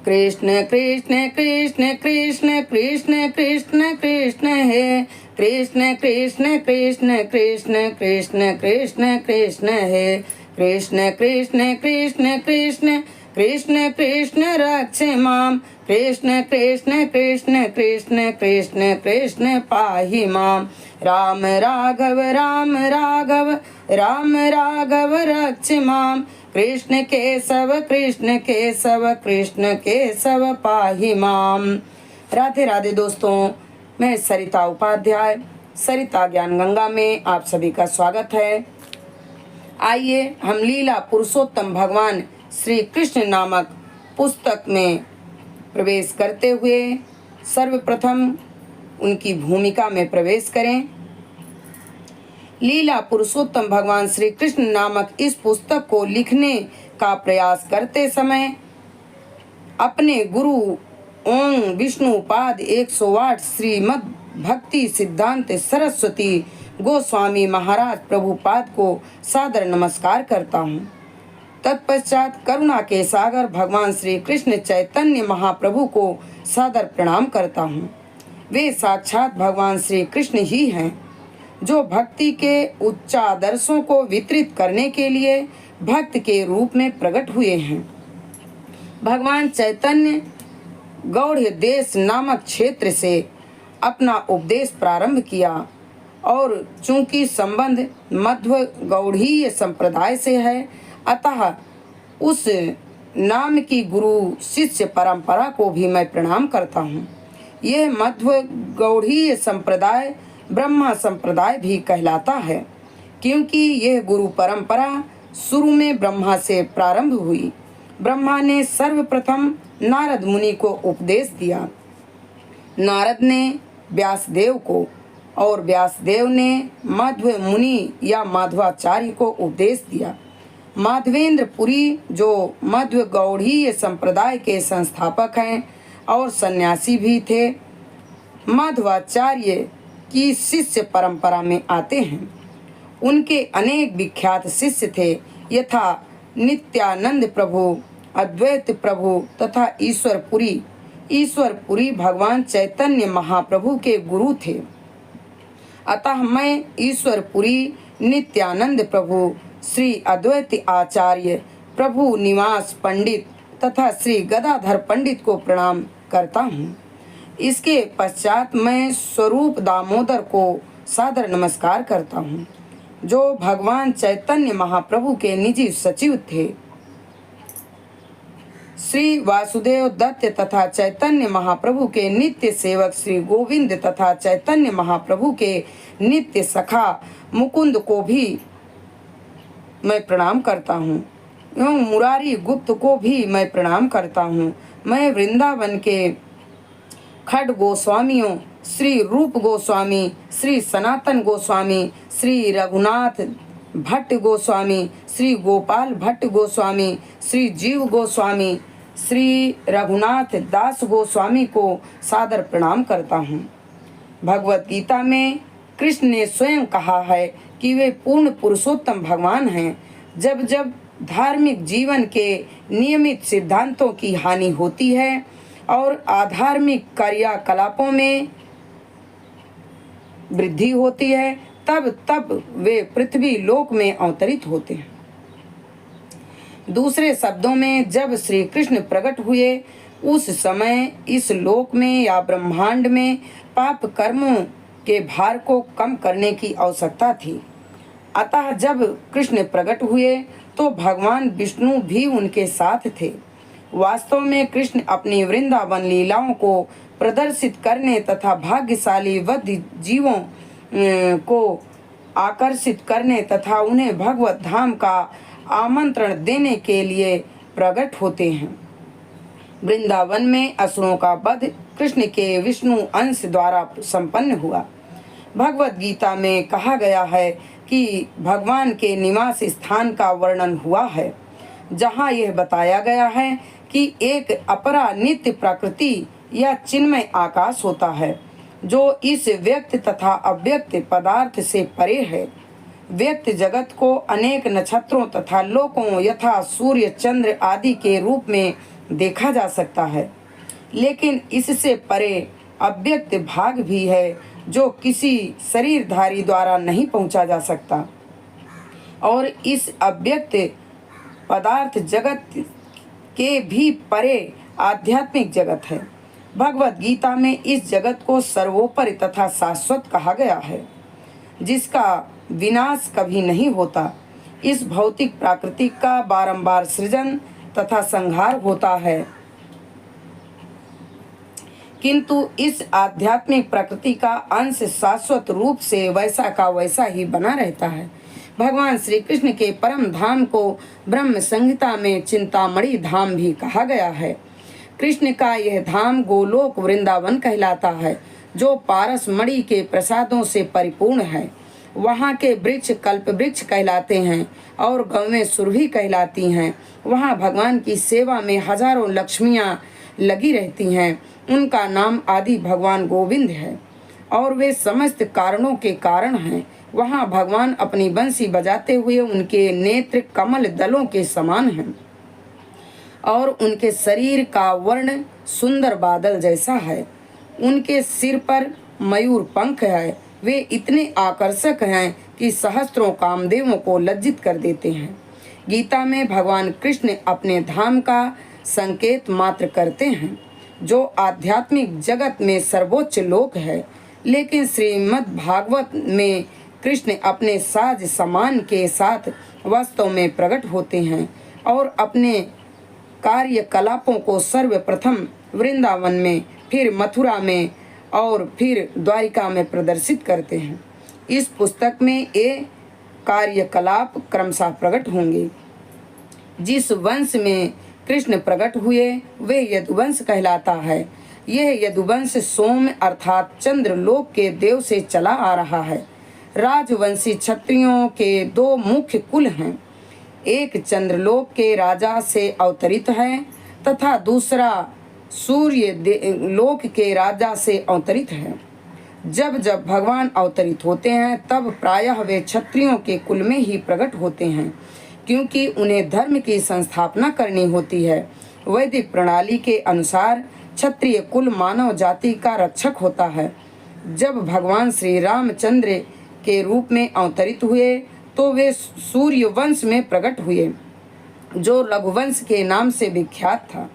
कृष्ण कृष्ण कृष्ण कृष्ण कृष्ण कृष्ण कृष्ण हे कृष्ण कृष्ण कृष्ण कृष्ण कृष्ण कृष्ण कृष्ण हे कृष्ण कृष्ण कृष्ण कृष्ण कृष्ण कृष्ण रक्ष माम कृष्ण कृष्ण कृष्ण कृष्ण कृष्ण कृष्ण पाहि माम राम राघव राम राघव राम राघव रक्ष माम कृष्ण केशव कृष्ण केशव कृष्ण केशव पाहि माम। राधे राधे दोस्तों, मैं सरिता उपाध्याय सरिता ज्ञान गंगा में आप सभी का स्वागत है। आइए हम लीला पुरुषोत्तम भगवान श्री कृष्ण नामक पुस्तक में प्रवेश करते हुए सर्वप्रथम उनकी भूमिका में प्रवेश करें। लीला पुरुषोत्तम भगवान श्री कृष्ण नामक इस पुस्तक को लिखने का प्रयास करते समय अपने गुरु ओम विष्णुपाद 108 श्रीमद् भक्ति सिद्धांत सरस्वती गोस्वामी महाराज प्रभुपाद को सादर नमस्कार करता हूँ। तत्पश्चात करुणा के सागर भगवान श्री कृष्ण चैतन्य महाप्रभु को सादर प्रणाम करता हूँ। वे साक्षात भगवान श्री कृष्ण ही हैं, जो भक्ति के उच्चादर्शों को वितरित करने के लिए भक्त के रूप में प्रकट हुए हैं। भगवान चैतन्य गौड़ देश नामक क्षेत्र से अपना उपदेश प्रारंभ किया और चूंकि संबंध मध्व गौड़ीय संप्रदाय से है, अतः उस नाम की गुरु शिष्य परंपरा को भी मैं प्रणाम करता हूँ। यह मध्व गौड़ीय संप्रदाय ब्रह्मा संप्रदाय भी कहलाता है, क्योंकि यह गुरु परंपरा शुरू में ब्रह्मा से प्रारंभ हुई। ब्रह्मा ने सर्वप्रथम नारद मुनि को उपदेश दिया, नारद ने व्यासदेव को और व्यासदेव ने माधव मुनि या माधवाचार्य को उपदेश दिया। माधवेंद्र पुरी, जो मध्व गौड़ीय संप्रदाय के संस्थापक हैं और सन्यासी भी थे, माधवाचार्य की शिष्य परंपरा में आते हैं। उनके अनेक विख्यात शिष्य थे, यथा नित्यानंद प्रभु, अद्वैत प्रभु तथा ईश्वरपुरी। ईश्वरपुरी भगवान चैतन्य महाप्रभु के गुरु थे, अतः मैं ईश्वरपुरी, नित्यानंद प्रभु, श्री अद्वैत आचार्य, प्रभु निवास पंडित तथा श्री गदाधर पंडित को प्रणाम करता हूँ। इसके पश्चात मैं स्वरूप दामोदर को सादर नमस्कार करता हूँ, जो भगवान चैतन्य महाप्रभु के निजी सचिव थे। श्री वासुदेव दत्त तथा चैतन्य महाप्रभु के नित्य सेवक श्री गोविंद तथा चैतन्य महाप्रभु के नित्य सखा मुकुंद को भी मैं प्रणाम करता हूँ एवं मुरारी गुप्त को भी मैं प्रणाम करता हूँ। मैं वृंदावन के खड गोस्वामियों श्री रूप गोस्वामी, श्री सनातन गोस्वामी, श्री रघुनाथ भट्ट गोस्वामी, श्री गोपाल भट्ट गोस्वामी, श्री जीव गोस्वामी, श्री रघुनाथ दास गोस्वामी को सादर प्रणाम करता हूँ। भगवत गीता में कृष्ण ने स्वयं कहा है कि वे पूर्ण पुरुषोत्तम भगवान हैं। जब जब धार्मिक जीवन के नियमित सिद्धांतों की हानि होती है और आधार्मिक क्रियाकलापों में वृद्धि होती है, तब तब वे पृथ्वी लोक में अवतरित होते हैं। दूसरे शब्दों में, जब श्री कृष्ण प्रकट हुए उस समय इस लोक में या ब्रह्मांड में पाप कर्मों के भार को कम करने की आवश्यकता थी। अतः जब कृष्ण प्रकट हुए तो भगवान विष्णु भी उनके साथ थे। वास्तव में कृष्ण अपनी वृंदावन लीलाओं को प्रदर्शित करने तथा भाग्यशाली वध जीवों को आकर्षित करने तथा उन्हें भगवत धाम का आमंत्रण देने के लिए प्रकट होते हैं। वृंदावन में असुरों का वध कृष्ण के विष्णु अंश द्वारा संपन्न हुआ। भगवत गीता में कहा गया है कि भगवान के निवास स्थान का वर्णन हुआ है, जहाँ यह बताया गया है कि एक अपरा नित्य प्रकृति या चिन्मय आकाश होता है, जो इस व्यक्त तथा अव्यक्त पदार्थ से परे है। व्यक्त जगत को अनेक नक्षत्रों तथा लोकों यथा सूर्य चंद्र आदि के रूप में देखा जा सकता है, लेकिन इससे परे अव्यक्त भाग भी है जो किसी शरीरधारी द्वारा नहीं पहुंचा जा सकता, और इस अव्यक्त पदार्थ जगत के भी परे आध्यात्मिक जगत है। भगवत गीता में इस जगत को सर्वोपरि तथा शाश्वत कहा गया है, जिसका विनाश कभी नहीं होता। इस भौतिक प्रकृति का बारंबार सृजन तथा संहार होता है, किंतु इस आध्यात्मिक प्रकृति का अंश शाश्वत रूप से वैसा का वैसा ही बना रहता है। भगवान श्री कृष्ण के परम धाम को ब्रह्म संहिता में चिंतामणि धाम भी कहा गया है। कृष्ण का यह धाम गोलोक वृंदावन कहलाता है, जो पारस मणि के प्रसादों से परिपूर्ण है। वहाँ के वृक्ष कल्प वृक्ष कहलाते हैं और गौवें सुरभि कहलाती हैं। वहाँ भगवान की सेवा में हजारों लक्ष्मियाँ लगी रहती हैं। उनका नाम आदि भगवान गोविंद है और वे समस्त कारणों के कारण हैं। वहाँ भगवान अपनी बंसी बजाते हुए उनके नेत्र कमल दलों के समान हैं और उनके शरीर का वर्ण सुंदर बादल जैसा है। उनके सिर पर मयूर पंख है। वे इतने आकर्षक हैं कि सहस्त्रों कामदेवों को लज्जित कर देते हैं। गीता में भगवान कृष्ण अपने धाम का संकेत मात्र करते हैं, जो आध्यात्मिक जगत में सर्वोच्च लोक है, लेकिन श्रीमद् भागवत में कृष्ण अपने साज समान के साथ वास्तव में प्रकट होते हैं और अपने कार्यकलापों को सर्वप्रथम वृंदावन में, फिर मथुरा में और फिर द्वारिका में प्रदर्शित करते हैं। इस पुस्तक में ये कार्यकलाप क्रमशः प्रकट होंगे। जिस वंश में कृष्ण प्रकट हुए वे यदुवंश कहलाता है। यह यदुवंश सोम अर्थात चंद्रलोक के देव से चला आ रहा है। राजवंशी क्षत्रियों के दो मुख्य कुल हैं, एक चंद्रलोक के राजा से अवतरित है तथा दूसरा सूर्य लोक के राजा से अवतरित है। जब जब भगवान अवतरित होते हैं तब प्रायः वे क्षत्रियों के कुल में ही प्रकट होते हैं, क्योंकि उन्हें धर्म की संस्थापना करनी होती है। वैदिक प्रणाली के अनुसार क्षत्रिय कुल मानव जाति का रक्षक होता है। जब भगवान श्री रामचंद्र के रूप में अवतरित हुए तो वे सूर्य वंश में प्रकट हुए, जो रघुवंश के नाम से विख्यात था।